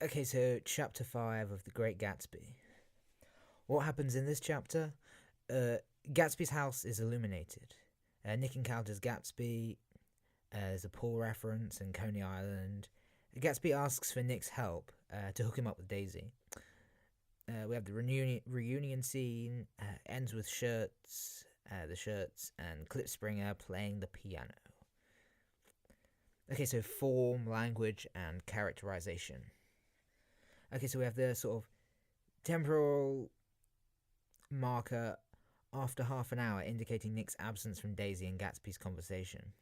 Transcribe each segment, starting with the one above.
Okay, so chapter 5 of The Great Gatsby. What happens in this chapter? Uh, Gatsby's house is illuminated. Nick encounters Gatsby. There's a pool reference in Coney Island. Gatsby asks for Nick's help to hook him up with Daisy. We have the reunion scene. Ends with the shirts, and Clip Springer playing the piano. Okay, so form, language, and characterization. Okay, so we have the sort of temporal marker after half an hour indicating Nick's absence from Daisy and Gatsby's conversation.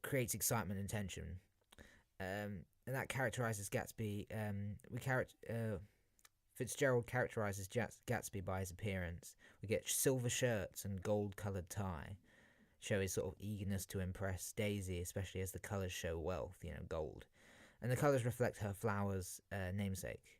Creates excitement and tension. And that characterizes Gatsby. Fitzgerald characterizes Gatsby by his appearance. We get silver shirts and gold-colored tie, show his sort of eagerness to impress Daisy, especially as the colors show wealth, gold. And the colors reflect her flower's namesake.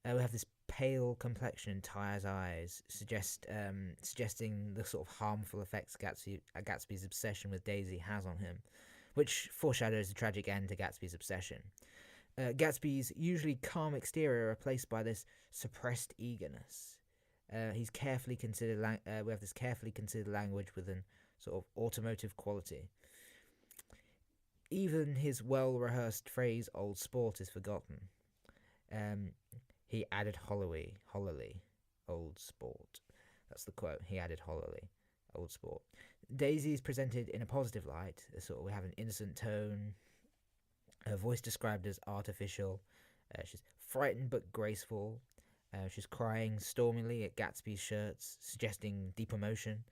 We have this pale complexion and tired eyes, suggesting the sort of harmful effects Gatsby's obsession with Daisy has on him, which foreshadows the tragic end to Gatsby's obsession. Gatsby's usually calm exterior replaced by this suppressed eagerness. He's carefully considered. We have this carefully considered language with an sort of automotive quality. Even his well-rehearsed phrase "old sport" is forgotten. He added hollowly, old sport. That's the quote. He added hollowly, old sport. Daisy is presented in a positive light. We have an innocent tone. Her voice described as artificial. She's frightened but graceful. She's crying stormily at Gatsby's shirts, suggesting deep emotion.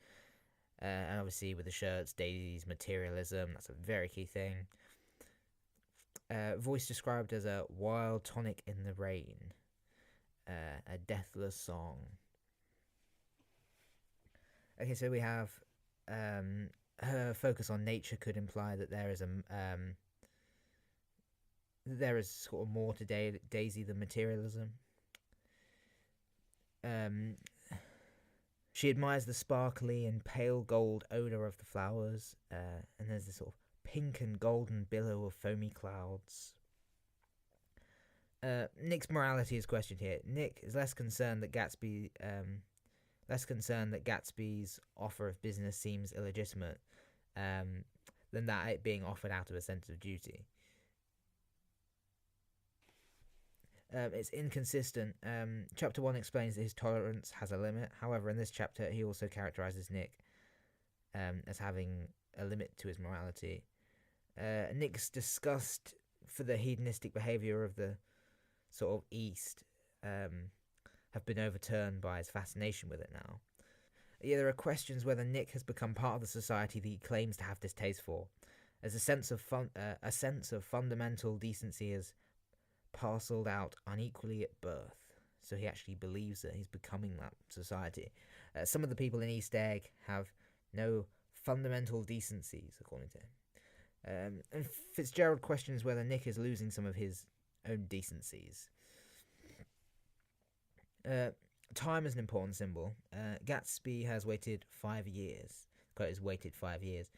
And obviously with the shirts, Daisy's materialism, that's a very key thing. Voice described as a wild tonic in the rain. A deathless song. Okay, so we have her focus on nature could imply that there is sort of more to Daisy than materialism. She admires the sparkly and pale gold odor of the flowers, and there's this sort of pink and golden billow of foamy clouds. Nick's morality is questioned here. Nick is less concerned that Gatsby's offer of business seems illegitimate, than that it being offered out of a sense of duty. It's inconsistent. Chapter 1 explains that his tolerance has a limit. However, in this chapter, he also characterizes Nick as having a limit to his morality. Nick's disgust for the hedonistic behavior of the sort of East have been overturned by his fascination with it now. Yeah, there are questions whether Nick has become part of the society that he claims to have distaste for, as a sense of fundamental decency is parceled out unequally at birth. So he actually believes that he's becoming that society. Some of the people in East Egg have no fundamental decencies, according to him. And Fitzgerald questions whether Nick is losing some of his own decencies. Time is an important symbol. Gatsby has waited 5 years. The quote is waited 5 years.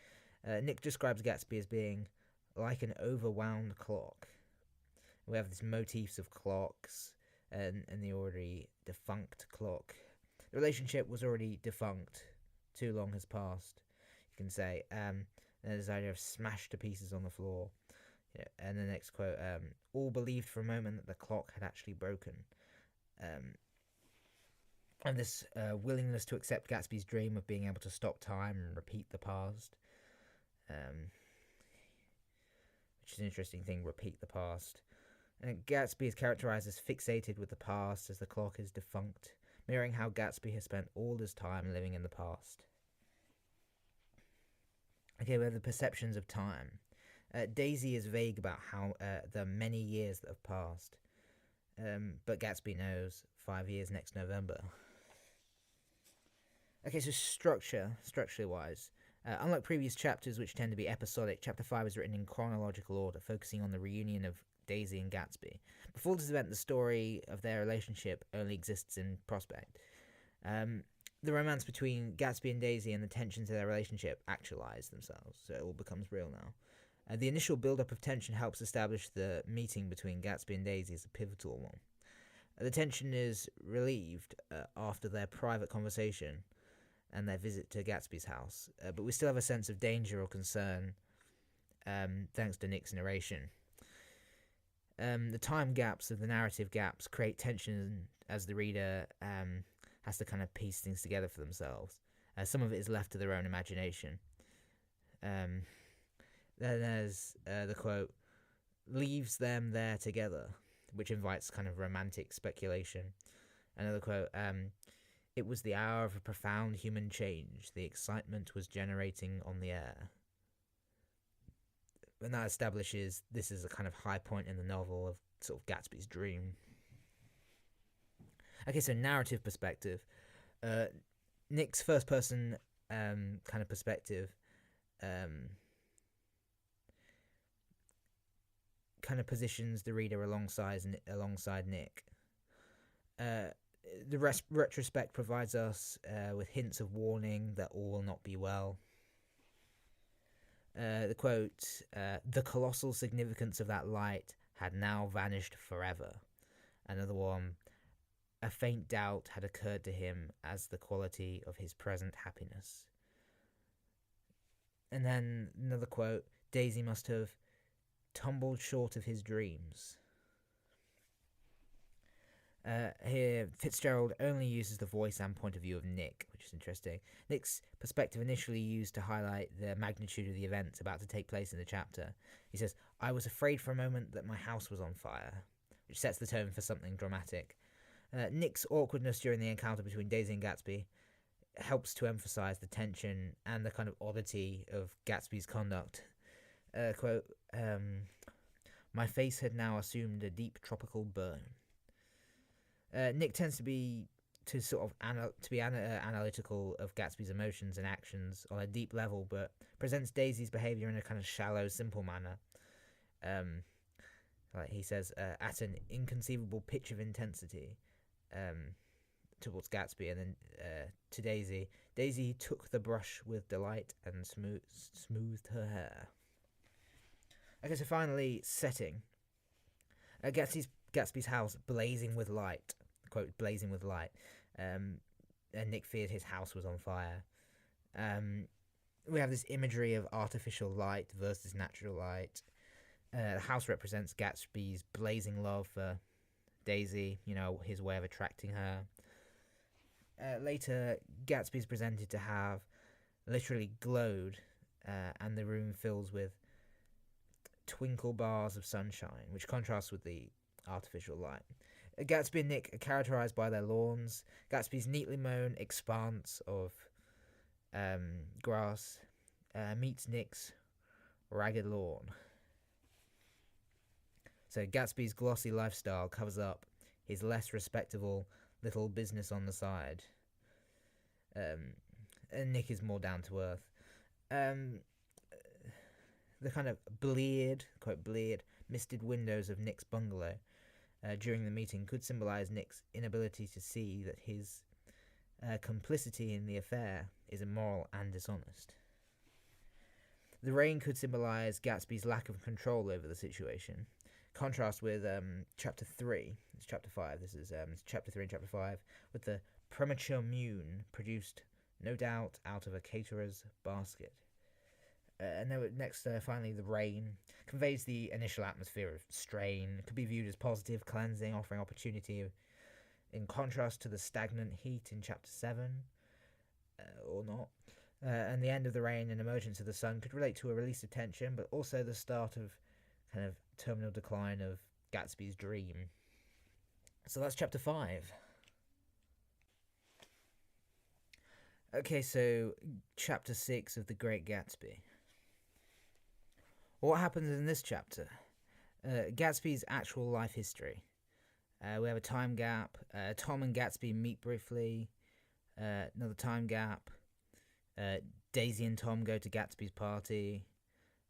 Nick describes Gatsby as being like an overwound clock. We have these motifs of clocks and the already defunct clock. The relationship was already defunct. Too long has passed, you can say. And there's the idea of smashed to pieces on the floor. And the next quote, all believed for a moment that the clock had actually broken. And this willingness to accept Gatsby's dream of being able to stop time and repeat the past. Which is an interesting thing, repeat the past. And Gatsby is characterized as fixated with the past as the clock is defunct, mirroring how Gatsby has spent all his time living in the past. Okay, we have the perceptions of time. Daisy is vague about how the many years that have passed, but Gatsby knows 5 years next November. Okay, so structurally wise, unlike previous chapters which tend to be episodic, Chapter 5 is written in chronological order, focusing on the reunion of Daisy and Gatsby. Before this event, the story of their relationship only exists in prospect. The romance between Gatsby and Daisy and the tensions of their relationship actualize themselves, so it all becomes real now. The initial build-up of tension helps establish the meeting between Gatsby and Daisy as a pivotal one. The tension is relieved after their private conversation and their visit to Gatsby's house, but we still have a sense of danger or concern thanks to Nick's narration. The time gaps of the narrative gaps create tension as the reader has to kind of piece things together for themselves. Some of it is left to their own imagination. Then there's the quote, leaves them there together, which invites kind of romantic speculation. Another quote, it was the hour of a profound human change. The excitement was generating on the air. And that establishes this is a kind of high point in the novel of sort of Gatsby's dream. Okay, so narrative perspective. Nick's first person kind of perspective kind of positions the reader alongside Nick. The retrospect provides us with hints of warning that all will not be well. The quote, the colossal significance of that light had now vanished forever. Another one, a faint doubt had occurred to him as the quality of his present happiness. And then another quote, Daisy must have tumbled short of his dreams. Here, Fitzgerald only uses the voice and point of view of Nick, which is interesting. Nick's perspective initially used to highlight the magnitude of the events about to take place in the chapter. He says, I was afraid for a moment that my house was on fire, which sets the tone for something dramatic. Nick's awkwardness during the encounter between Daisy and Gatsby helps to emphasise the tension and the kind of oddity of Gatsby's conduct. Quote, my face had now assumed a deep tropical burn. Nick tends to be analytical of Gatsby's emotions and actions on a deep level, but presents Daisy's behaviour in a kind of shallow, simple manner. Like he says, at an inconceivable pitch of intensity towards Gatsby, and then to Daisy. Daisy took the brush with delight and smoothed her hair. Okay, so finally, setting. Gatsby's house blazing with light. Quote, blazing with light. And Nick feared his house was on fire. We have this imagery of artificial light versus natural light. The house represents Gatsby's blazing love for Daisy, his way of attracting her. Later, Gatsby's presented to have literally glowed, and the room fills with twinkle bars of sunshine, which contrasts with the artificial light. Gatsby and Nick are characterised by their lawns. Gatsby's neatly mown expanse of grass meets Nick's ragged lawn. So Gatsby's glossy lifestyle covers up his less respectable little business on the side. And Nick is more down to earth. The kind of bleared, quote, bleared, misted windows of Nick's bungalow during the meeting could symbolise Nick's inability to see that his complicity in the affair is immoral and dishonest. The rain could symbolise Gatsby's lack of control over the situation. Contrast with chapter 3, it's chapter 5, this is chapter 3 and chapter 5, with the premature moon produced, no doubt, out of a caterer's basket. And then next, finally, the rain conveys the initial atmosphere of strain. It could be viewed as positive, cleansing, offering opportunity, in contrast to the stagnant heat in chapter 7, or not. And the end of the rain and emergence of the sun could relate to a release of tension, but also the start of kind of terminal decline of Gatsby's dream. So that's chapter 5. Okay, so chapter 6 of The Great Gatsby. What happens in this chapter? Gatsby's actual life history. We have a time gap. Tom and Gatsby meet briefly. Another time gap. Daisy and Tom go to Gatsby's party.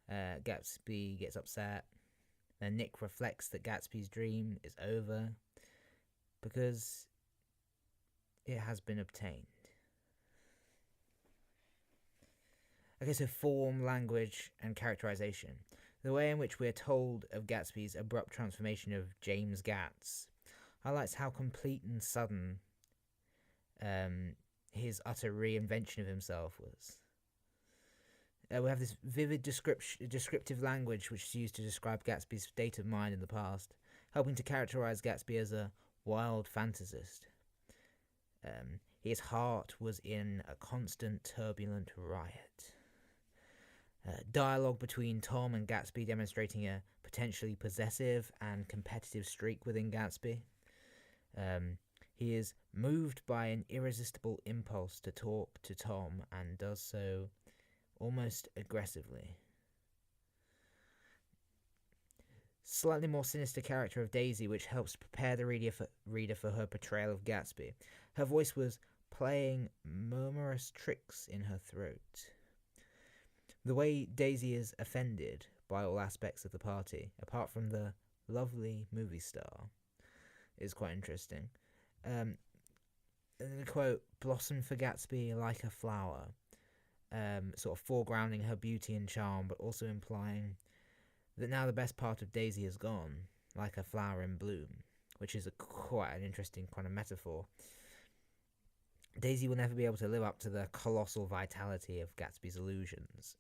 Gatsby gets upset. Then Nick reflects that Gatsby's dream is over because it has been obtained. Okay, so form, language, and characterization. The way in which we are told of Gatsby's abrupt transformation of James Gats highlights how complete and sudden his utter reinvention of himself was. We have this vivid descriptive language which is used to describe Gatsby's state of mind in the past, helping to characterize Gatsby as a wild fantasist. His heart was in a constant turbulent riot. Dialogue between Tom and Gatsby demonstrating a potentially possessive and competitive streak within Gatsby. He is moved by an irresistible impulse to talk to Tom and does so almost aggressively. Slightly more sinister character of Daisy, which helps prepare the reader for her portrayal of Gatsby. Her voice was playing murmurous tricks in her throat. The way Daisy is offended by all aspects of the party, apart from the lovely movie star, is quite interesting. And the quote, "Blossom for Gatsby like a flower," sort of foregrounding her beauty and charm, but also implying that now the best part of Daisy is gone, like a flower in bloom, which is quite an interesting kind of metaphor. Daisy will never be able to live up to the colossal vitality of Gatsby's illusions.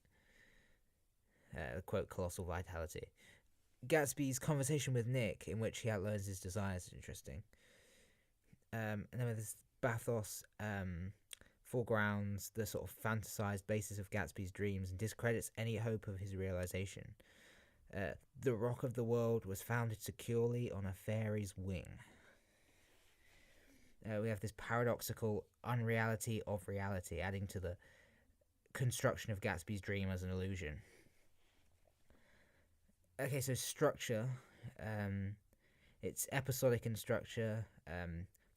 Quote, "colossal vitality." Gatsby's conversation with Nick, in which he outlines his desires, is interesting. And then with this bathos foregrounds the sort of fantasized basis of Gatsby's dreams and discredits any hope of his realization. The rock of the world was founded securely on a fairy's wing. We have this paradoxical unreality of reality, adding to the construction of Gatsby's dream as an illusion. Okay, so structure. It's episodic in structure,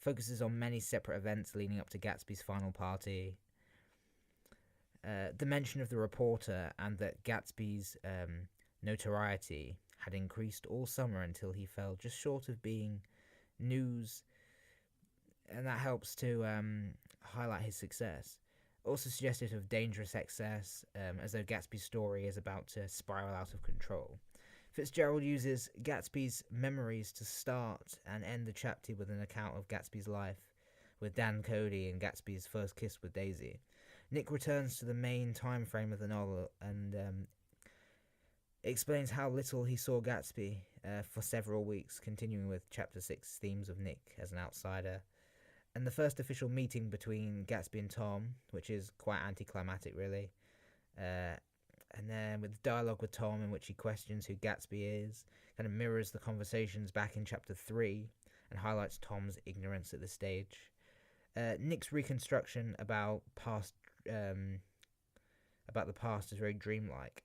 focuses on many separate events leading up to Gatsby's final party. The mention of the reporter and that Gatsby's notoriety had increased all summer until he fell just short of being news, and that helps to highlight his success. Also suggestive of dangerous excess, as though Gatsby's story is about to spiral out of control. Fitzgerald uses Gatsby's memories to start and end the chapter with an account of Gatsby's life with Dan Cody and Gatsby's first kiss with Daisy. Nick returns to the main time frame of the novel and explains how little he saw Gatsby for several weeks, continuing with Chapter 6 themes of Nick as an outsider. And the first official meeting between Gatsby and Tom, which is quite anticlimactic, really. And then with dialogue with Tom in which he questions who Gatsby is, kind of mirrors the conversations back in Chapter 3 and highlights Tom's ignorance at this stage. Nick's reconstruction about the past is very dreamlike.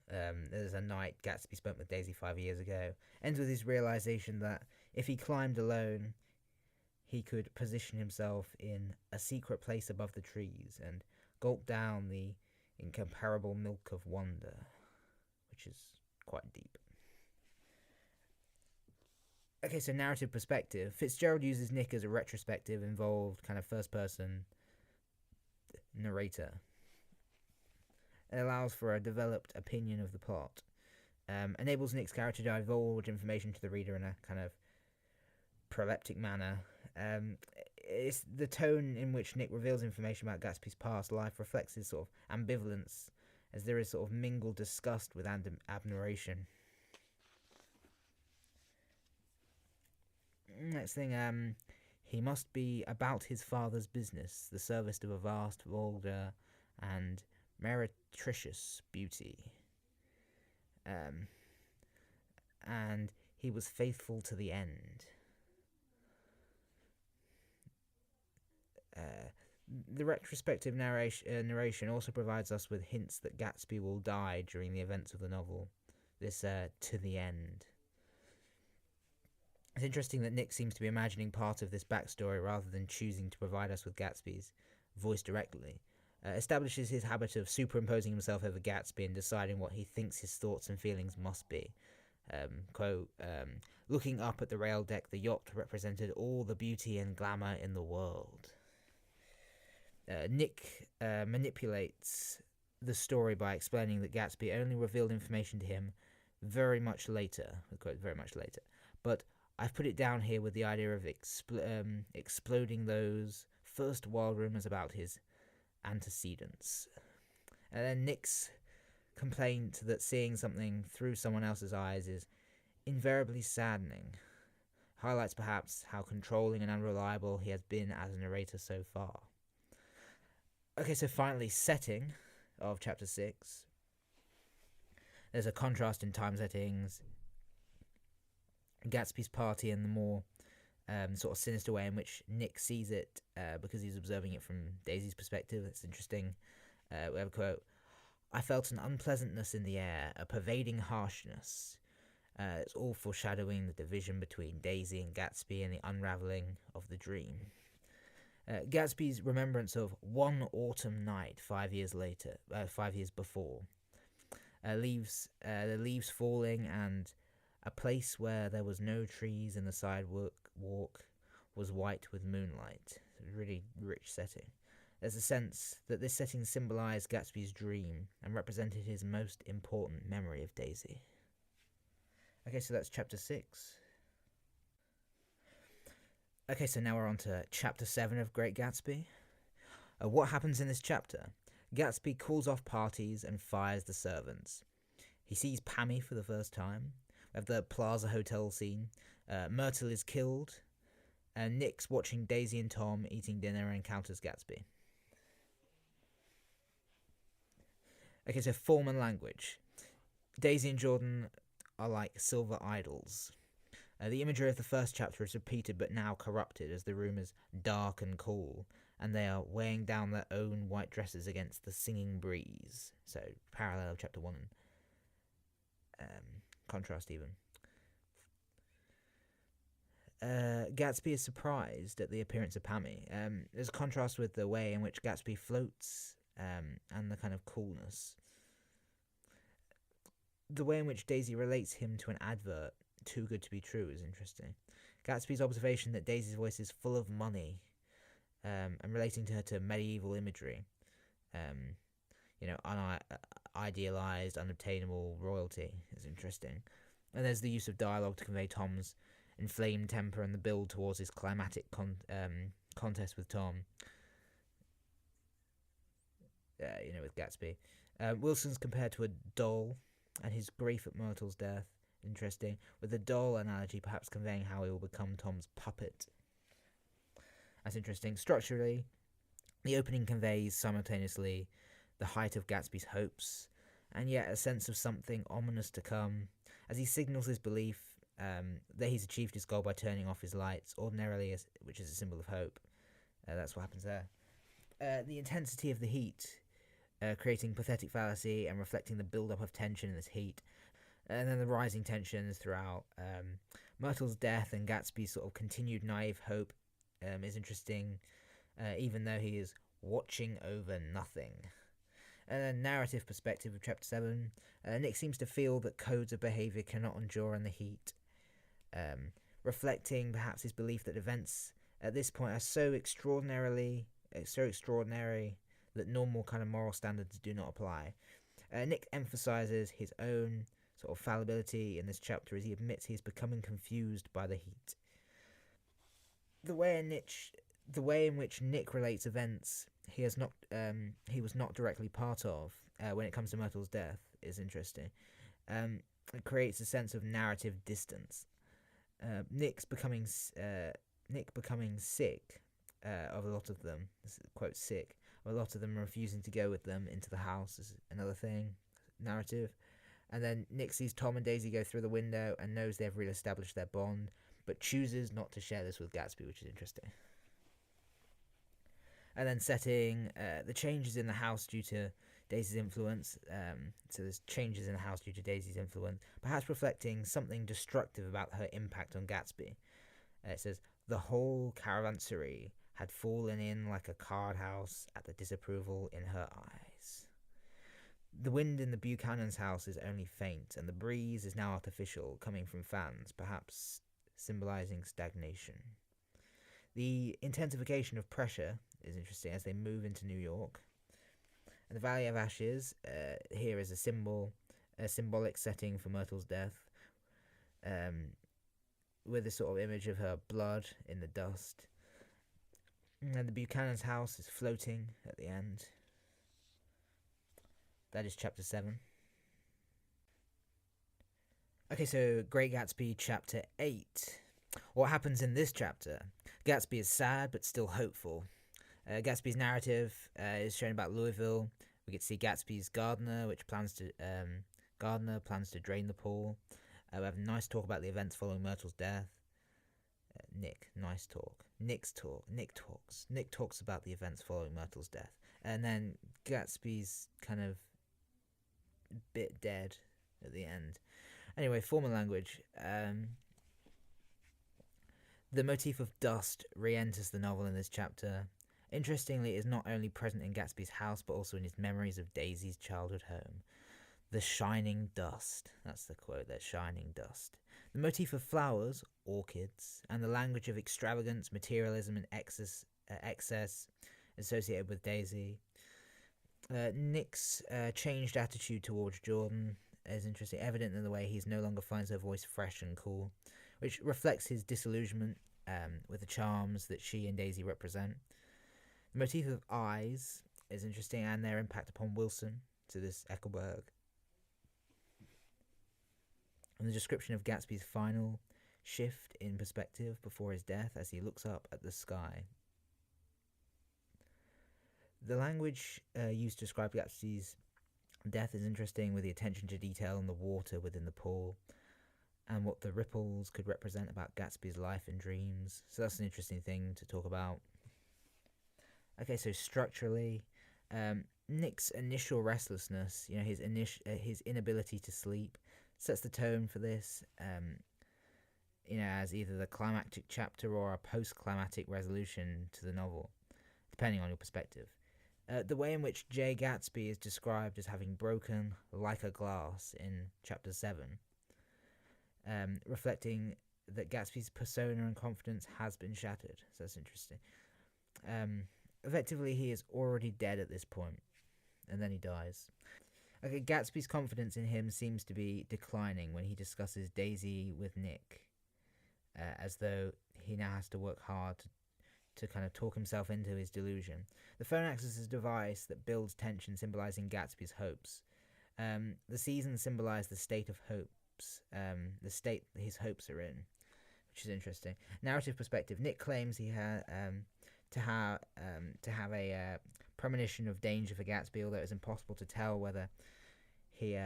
There's a night Gatsby spent with Daisy 5 years ago. Ends with his realization that if he climbed alone, he could position himself in a secret place above the trees and gulp down the incomparable milk of wonder, which is quite deep. Okay, so narrative perspective. Fitzgerald uses Nick as a retrospective, involved kind of first-person narrator. It allows for a developed opinion of the plot. Enables Nick's character to divulge information to the reader in a kind of proleptic manner. It's the tone in which Nick reveals information about Gatsby's past life reflects his sort of ambivalence, as there is sort of mingled disgust with admiration. Next thing, he must be about his father's business, the service of a vast, vulgar, and meretricious beauty. And he was faithful to the end. The retrospective narration also provides us with hints that Gatsby will die during the events of the novel. This to the end. It's interesting that Nick seems to be imagining part of this backstory rather than choosing to provide us with Gatsby's voice directly. Establishes his habit of superimposing himself over Gatsby and deciding what he thinks his thoughts and feelings must be. Quote, looking up at the rail deck, the yacht represented all the beauty and glamour in the world. Nick manipulates the story by explaining that Gatsby only revealed information to him very much later, quote, very much later. But I've put it down here with the idea of exploding those first wild rumours about his antecedents. And then Nick's complaint that seeing something through someone else's eyes is invariably saddening highlights perhaps how controlling and unreliable he has been as a narrator so far. Okay, so finally, setting of chapter 6. There's a contrast in time settings. Gatsby's party and the more sort of sinister way in which Nick sees it because he's observing it from Daisy's perspective. It's interesting. We have a quote. I felt an unpleasantness in the air, a pervading harshness. It's all foreshadowing the division between Daisy and Gatsby and the unravelling of the dream. Gatsby's remembrance of one autumn night 5 years before, the leaves falling and a place where there was no trees and the sidewalk was white with moonlight. It's a really rich setting. There's a sense that this setting symbolised Gatsby's dream and represented his most important memory of Daisy. Okay, so that's chapter 6. Okay, so now we're on to chapter 7 of Great Gatsby. What happens in this chapter? Gatsby calls off parties and fires the servants. He sees Pammy for the first time. We have the Plaza Hotel scene. Myrtle is killed. And Nick's watching Daisy and Tom eating dinner and encounters Gatsby. Okay, so form and language. Daisy and Jordan are like silver idols. The imagery of the first chapter is repeated but now corrupted as the room is dark and cool, and they are weighing down their own white dresses against the singing breeze. So, parallel of chapter 1 and contrast even. Gatsby is surprised at the appearance of Pammy. There's a contrast with the way in which Gatsby floats and the kind of coolness. The way in which Daisy relates him to an advert, Too Good to Be True, is interesting. Gatsby's observation that Daisy's voice is full of money and relating to her to medieval imagery, idealised, unobtainable royalty is interesting. And there's the use of dialogue to convey Tom's inflamed temper and the build towards his climatic contest with Tom. With Gatsby. Wilson's compared to a doll and his grief at Myrtle's death. Interesting. With the doll analogy perhaps conveying how he will become Tom's puppet. That's interesting. Structurally, the opening conveys simultaneously the height of Gatsby's hopes and yet a sense of something ominous to come as he signals his belief that he's achieved his goal by turning off his lights, ordinarily, which is a symbol of hope. That's what happens there. The intensity of the heat, creating pathetic fallacy and reflecting the build-up of tension in this heat, and then the rising tensions throughout. Myrtle's death and Gatsby's sort of continued naive hope is interesting, even though he is watching over nothing. And then narrative perspective of chapter 7, Nick seems to feel that codes of behaviour cannot endure in the heat, reflecting perhaps his belief that events at this point are so extraordinary that normal kind of moral standards do not apply. Nick emphasises his own sort of fallibility in this chapter as he admits he is becoming confused by the heat. The way in which Nick relates events he was not directly part of when it comes to Myrtle's death is interesting. It creates a sense of narrative distance. Nick becoming sick of a lot of them. This is, quote, sick. A lot of them refusing to go with them into the house is another thing, narrative. And then Nick sees Tom and Daisy go through the window and knows they've re-established their bond, but chooses not to share this with Gatsby, which is interesting. And then setting the changes in the house due to Daisy's influence. So there's changes in the house due to Daisy's influence, perhaps reflecting something destructive about her impact on Gatsby. It says, the whole caravansary had fallen in like a card house at the disapproval in her eyes. The wind in the Buchanan's house is only faint, and the breeze is now artificial, coming from fans, perhaps symbolising stagnation. The intensification of pressure is interesting as they move into New York. And the Valley of Ashes here is a symbolic setting for Myrtle's death, with a sort of image of her blood in the dust. And the Buchanan's house is floating at the end. That is chapter 7. Okay, so Great Gatsby chapter 8. What happens in this chapter? Gatsby is sad but still hopeful. Gatsby's narrative is shown about Louisville. We get to see Gatsby's gardener, plans to drain the pool. We have a nice talk about the events following Myrtle's death. Nice talk. Nick talks about the events following Myrtle's death. And then Gatsby's kind of bit dead at the end. Anyway, formal language. The motif of dust re-enters the novel in this chapter. Interestingly, it is not only present in Gatsby's house, but also in his memories of Daisy's childhood home. The shining dust. That's the quote there, shining dust. The motif of flowers, orchids, and the language of extravagance, materialism, and excess associated with Daisy. Nick's changed attitude towards Jordan is interesting, evident in the way he no longer finds her voice fresh and cool, which reflects his disillusionment with the charms that she and Daisy represent. The motif of eyes is interesting, and their impact upon Wilson, to this Eckelberg. And the description of Gatsby's final shift in perspective before his death as he looks up at the sky. The language used to describe Gatsby's death is interesting, with the attention to detail on the water within the pool and what the ripples could represent about Gatsby's life and dreams. So that's an interesting thing to talk about. Okay, so structurally, Nick's initial restlessness, his inability to sleep, sets the tone for this, as either the climactic chapter or a post-climatic resolution to the novel, depending on your perspective. The way in which J. Gatsby is described as having broken like a glass in chapter 7, reflecting that Gatsby's persona and confidence has been shattered. So that's interesting. Effectively, he is already dead at this point, and then he dies. Okay, Gatsby's confidence in him seems to be declining when he discusses Daisy with Nick, as though he now has to work hard to kind of talk himself into his delusion. The phone acts as a device that builds tension, symbolizing Gatsby's hopes. The seasons symbolize the state of hopes, the state his hopes are in, which is interesting. Narrative perspective. Nick claims he had to have a premonition of danger for Gatsby, although it's impossible to tell whether he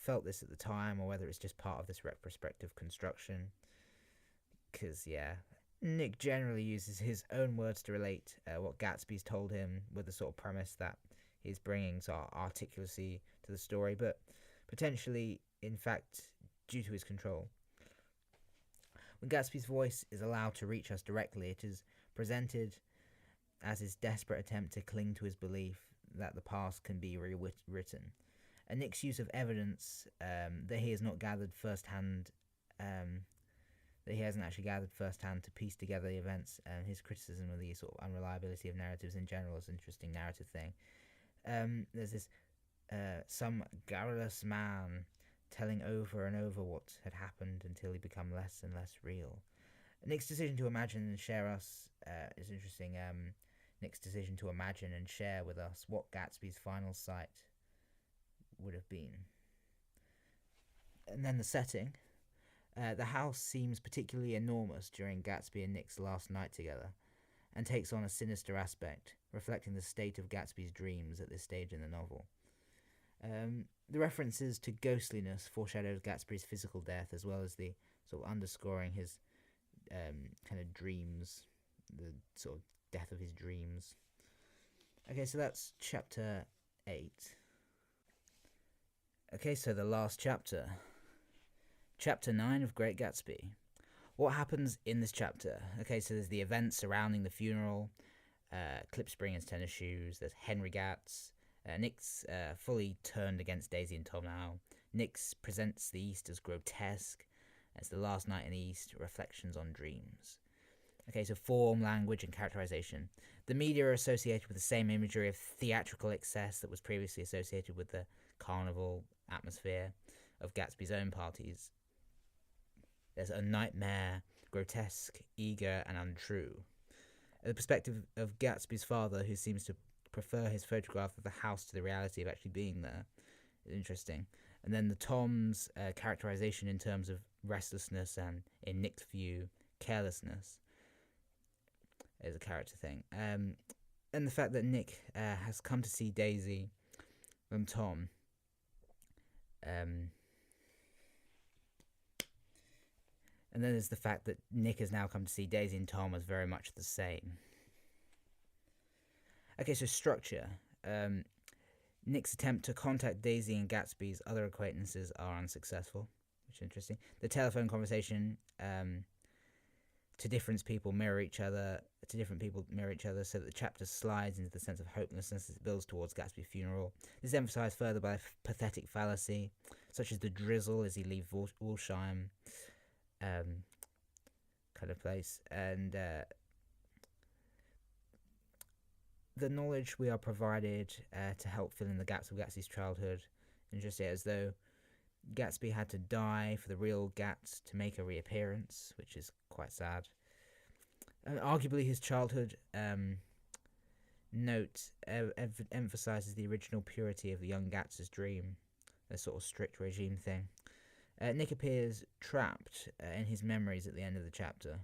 felt this at the time or whether it's just part of this retrospective construction. Because, Nick generally uses his own words to relate what Gatsby's told him, with the sort of premise that he's bringing sort of articulacy to the story, but potentially, in fact, due to his control. When Gatsby's voice is allowed to reach us directly, it is presented as his desperate attempt to cling to his belief that the past can be rewritten. And Nick's use of evidence that he has not gathered firsthand, that he hasn't actually gathered firsthand to piece together the events, and his criticism of the sort of unreliability of narratives in general is an interesting narrative thing. There's this some garrulous man telling over and over what had happened until he became less and less real. Nick's decision to imagine and share us is interesting. Nick's decision to imagine and share with us what Gatsby's final sight would have been. And then the setting. The house seems particularly enormous during Gatsby and Nick's last night together, and takes on a sinister aspect, reflecting the state of Gatsby's dreams at this stage in the novel. The references to ghostliness foreshadows Gatsby's physical death, as well as the sort of underscoring his kind of dreams, the sort of death of his dreams. Okay, so that's chapter 8. Okay, so the last chapter. Chapter 9 of Great Gatsby. What happens in this chapter? Okay, so there's the events surrounding the funeral, Klipspring in his tennis shoes, there's Henry Gatz, Nick's fully turned against Daisy and Tom now. Nick's presents the East as grotesque. It's the last night in the East, reflections on dreams. Okay, so form, language, and characterization. The media are associated with the same imagery of theatrical excess that was previously associated with the carnival atmosphere of Gatsby's own parties. There's a nightmare, grotesque, eager, and untrue. The perspective of Gatsby's father, who seems to prefer his photograph of the house to the reality of actually being there, is interesting. And then the Tom's characterization in terms of restlessness and, in Nick's view, carelessness is a character thing. And the fact that Nick has come to see Daisy and Tom. And then there's the fact that Nick has now come to see Daisy and Tom as very much the same. Okay, so structure. Nick's attempt to contact Daisy and Gatsby's other acquaintances are unsuccessful, which is interesting. The telephone conversation to different people mirror each other, so that the chapter slides into the sense of hopelessness as it builds towards Gatsby's funeral. This is emphasised further by a pathetic fallacy, such as the drizzle as he leaves Walsheim kind of place, and the knowledge we are provided to help fill in the gaps of Gatsby's childhood. Interesting, as though Gatsby had to die for the real Gats to make a reappearance, which is quite sad. And arguably his childhood note emphasises the original purity of the young Gats's dream, a sort of strict regime thing. Nick appears trapped in his memories at the end of the chapter.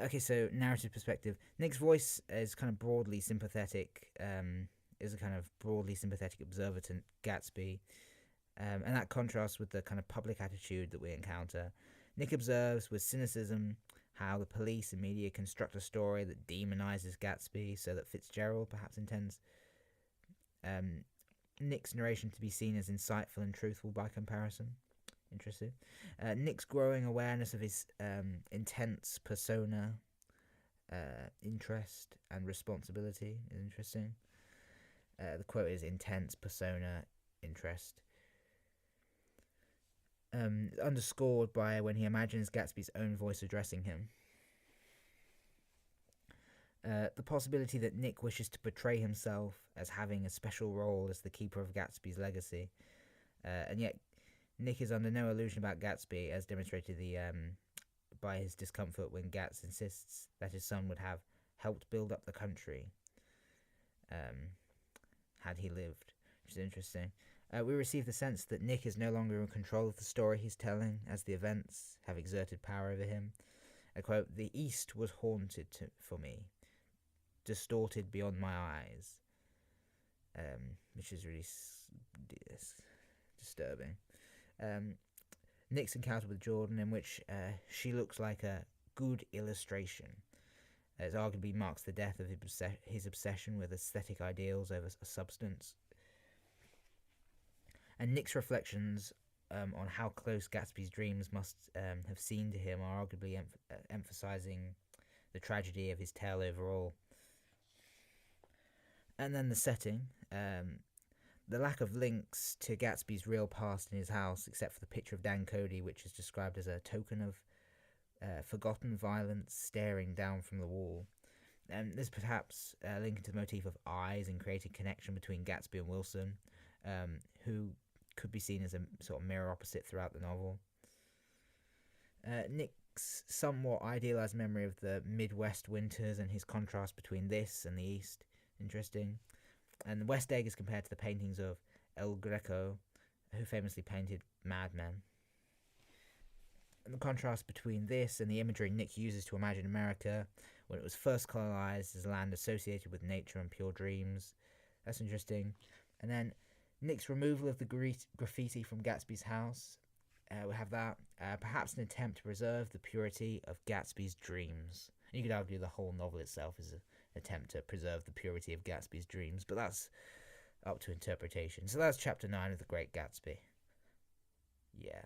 Okay, so narrative perspective. Nick's voice is kind of broadly sympathetic, is a kind of broadly sympathetic observer to Gatsby, and that contrasts with the kind of public attitude that we encounter. Nick observes with cynicism how the police and media construct a story that demonizes Gatsby so that Fitzgerald perhaps intends Nick's narration to be seen as insightful and truthful by comparison. Interesting. Nick's growing awareness of his intense persona, interest, and responsibility is interesting. The quote is intense persona, interest. Underscored by when he imagines Gatsby's own voice addressing him. The possibility that Nick wishes to portray himself as having a special role as the keeper of Gatsby's legacy, and yet Nick is under no illusion about Gatsby, as demonstrated by his discomfort when Gats insists that his son would have helped build up the country had he lived, which is interesting. We receive the sense that Nick is no longer in control of the story he's telling, as the events have exerted power over him. I quote, "The East was haunted for me, distorted beyond my eyes," which is really disturbing. Nick's encounter with Jordan, in which she looks like a good illustration, as arguably marks the death of his obsession with aesthetic ideals over a substance. And Nick's reflections on how close Gatsby's dreams must have seemed to him are arguably emphasizing the tragedy of his tale overall. And then the setting. The lack of links to Gatsby's real past in his house, except for the picture of Dan Cody, which is described as a token of forgotten violence staring down from the wall. There's perhaps linked to the motif of eyes and creating connection between Gatsby and Wilson, who could be seen as a sort of mirror opposite throughout the novel. Nick's somewhat idealized memory of the Midwest winters and his contrast between this and the East, interesting. And the West Egg is compared to the paintings of El Greco, who famously painted Mad Men. And the contrast between this and the imagery Nick uses to imagine America when it was first colonized as a land associated with nature and pure dreams. That's interesting. And then Nick's removal of the graffiti from Gatsby's house. We have that. Perhaps an attempt to preserve the purity of Gatsby's dreams. And you could argue the whole novel itself is an attempt to preserve the purity of Gatsby's dreams, but that's up to interpretation. So that's chapter 9 of The Great Gatsby. Yeah.